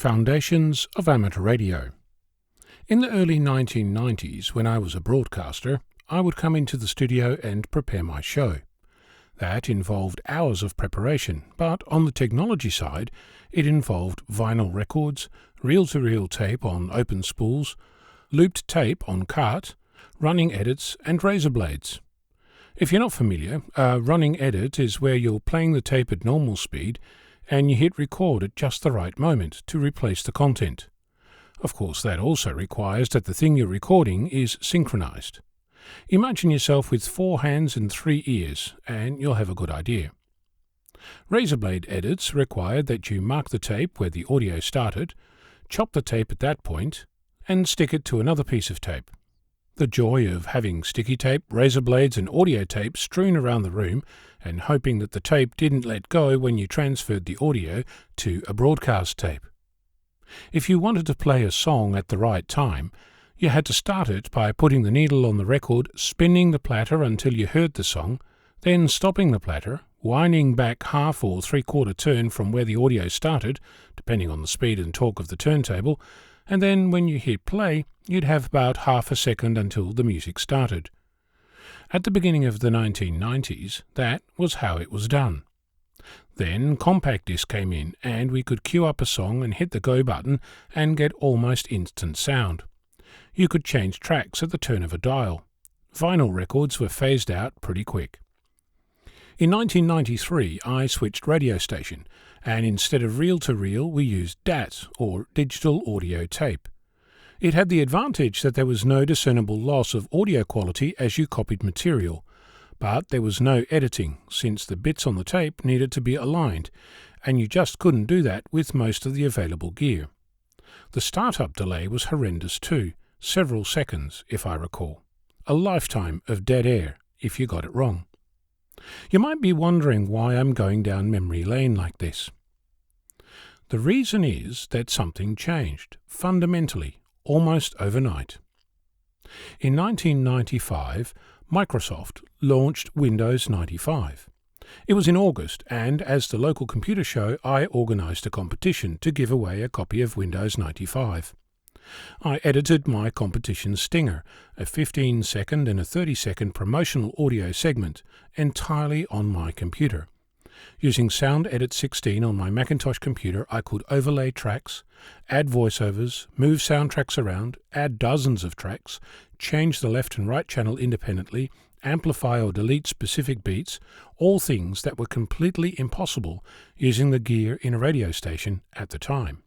Foundations of Amateur Radio. In the early 1990s, when I was a broadcaster, I would come into the studio and prepare my show. That involved hours of preparation, but on the technology side, it involved vinyl records, reel-to-reel tape on open spools, looped tape on cart, running edits, and razor blades. If you're not familiar, a running edit is where you're playing the tape at normal speed and you hit record at just the right moment to replace the content. Of course, that also requires that the thing you're recording is synchronized. Imagine yourself with 4 hands and 3 ears, and you'll have a good idea. Razor blade edits required that you mark the tape where the audio started, chop the tape at that point, and stick it to another piece of tape. The joy of having sticky tape, razor blades and audio tape strewn around the room and hoping that the tape didn't let go when you transferred the audio to a broadcast tape. If you wanted to play a song at the right time, you had to start it by putting the needle on the record, spinning the platter until you heard the song, then stopping the platter, winding back half or three-quarter turn from where the audio started, depending on the speed and torque of the turntable, and then when you hit play, you'd have about half a second until the music started. At the beginning of the 1990s, that was how it was done. Then compact disc came in, and we could queue up a song and hit the go button and get almost instant sound. You could change tracks at the turn of a dial. Vinyl records were phased out pretty quick. In 1993, I switched radio station, and instead of reel-to-reel, we used DAT, or digital audio tape. It had the advantage that there was no discernible loss of audio quality as you copied material, but there was no editing, since the bits on the tape needed to be aligned, and you just couldn't do that with most of the available gear. The startup delay was horrendous too, several seconds, if I recall. A lifetime of dead air, if you got it wrong. You might be wondering why I'm going down memory lane like this. The reason is that something changed, fundamentally, almost overnight. In 1995, Microsoft launched Windows 95. It was in August, and as the local computer show, I organized a competition to give away a copy of Windows 95. I edited my competition stinger, a 15-second and a 30-second promotional audio segment, entirely on my computer. Using Sound Edit 16 on my Macintosh computer, I could overlay tracks, add voiceovers, move soundtracks around, add dozens of tracks, change the left and right channel independently, amplify or delete specific beats, all things that were completely impossible using the gear in a radio station at the time.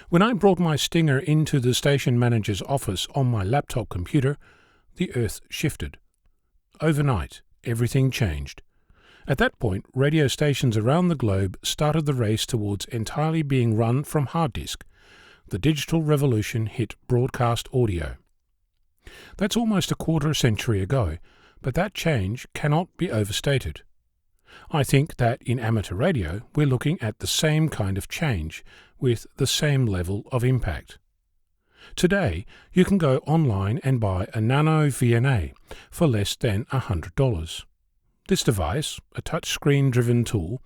When I brought my stinger into the station manager's office on my laptop computer, the earth shifted. Overnight, everything changed. At that point, radio stations around the globe started the race towards entirely being run from hard disk. The digital revolution hit broadcast audio. That's almost a quarter century ago, but that change cannot be overstated. I think that in amateur radio, we're looking at the same kind of change, with the same level of impact. Today, you can go online and buy a Nano VNA for less than $100. This device, a touchscreen-driven tool,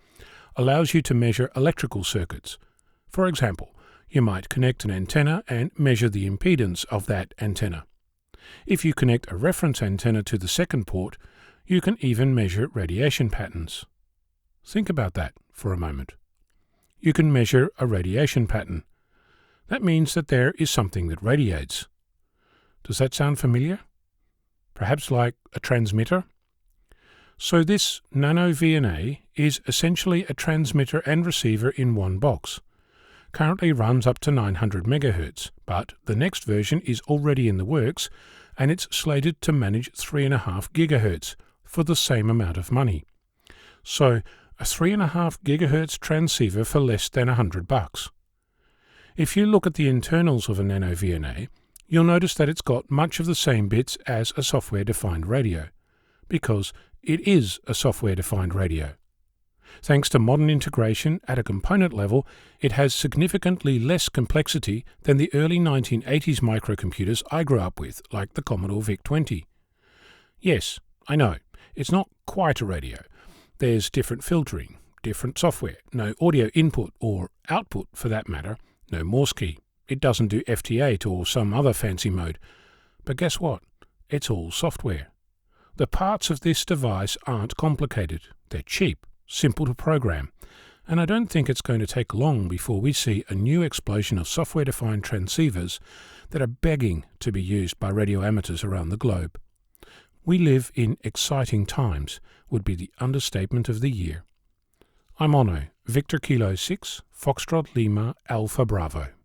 allows you to measure electrical circuits. For example, you might connect an antenna and measure the impedance of that antenna. If you connect a reference antenna to the second port, you can even measure radiation patterns. Think about that for a moment. You can measure a radiation pattern. That means that there is something that radiates. Does that sound familiar? Perhaps like a transmitter? So this Nano VNA is essentially a transmitter and receiver in one box. Currently runs up to 900 MHz, but the next version is already in the works, and it's slated to manage 3.5 GHz for the same amount of money. So a 3.5 GHz transceiver for less than $100. If you look at the internals of a Nano VNA, you'll notice that it's got much of the same bits as a software-defined radio, because it is a software-defined radio. Thanks to modern integration at a component level, it has significantly less complexity than the early 1980s microcomputers I grew up with, like the Commodore VIC-20. Yes, I know, it's not quite a radio. There's different filtering, different software, no audio input or output for that matter, no Morse key. It doesn't do FT8 or some other fancy mode. But guess what? It's all software. The parts of this device aren't complicated. They're cheap, simple to program. And I don't think it's going to take long before we see a new explosion of software-defined transceivers that are begging to be used by radio amateurs around the globe. We live in exciting times would be the understatement of the year. I'm Onno, Victor Kilo 6, Foxtrot Lima, Alpha Bravo.